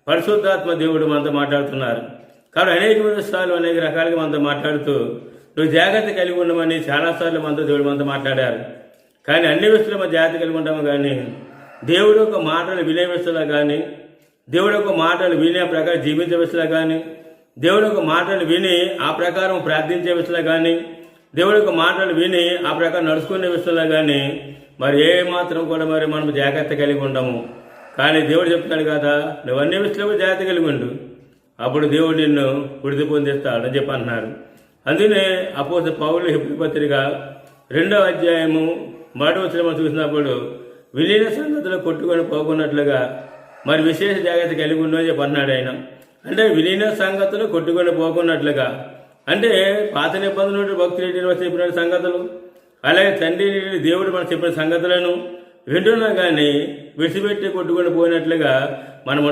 పరిశుద్ధాత్మ దేవుడు మనతో మాట్లాడుతున్నారు. కాబట్టి అనేక సార్లు అనేక రకాలుగా మనతో మాట్లాడుతూ నువ్వు జాగ్రత్త కలిగి ఉండమని చాలాసార్లు మనతో దేవుడు మనతో మాట్లాడారు. కానీ అన్ని విషయాలు మనం జాగ్రత్త కలిగి ఉంటాము. కానీ దేవుడు ఒక మాటలు వినే విషయంలో కానీ, దేవుడు ఒక మాటలు వినే ప్రకారం జీవించే విషయంలో కానీ, దేవుడు ఒక మాటలు విని ఆ ప్రకారం ప్రార్థించే విషయంలో కానీ, దేవుడు ఒక మాటలు విని ఆ ప్రకారం నడుచుకునే విషయంలో కానీ మరి ఏ మాత్రం కూడా మరి మనం జాగ్రత్త కలిగి ఉండము. కానీ దేవుడు చెప్తాడు కదా, నువ్వు అన్ని విషయంలో జాగ్రత్త కలిగి ఉండు, అప్పుడు దేవుడు నిన్ను విడుదల పొందిస్తాడు అని చెప్పి అంటున్నారు. అందుకనే అపోస్తలుడైన పౌలు హెబ్రీ పత్రిక 2వ అధ్యాయము 1వ వచనం చూసినప్పుడు విలీన సంగతులు కొట్టుకొని పోకున్నట్లుగా మరి విశేష జాగ్రత్త కలిగి ఉండు అని చెప్పి అన్నాడు ఆయన. అంటే విలీన సంగతులు కొట్టుకొని పోకున్నట్లుగా అంటే పాత నిబంధనలు భక్తులు చెప్పిన సంగతులు, అలాగే తండ్రి దేవుడు మనం చెప్పిన సంగతులను వింటున్నా కానీ విడిచిపెట్టి కొట్టుకొని పోయినట్లుగా మనం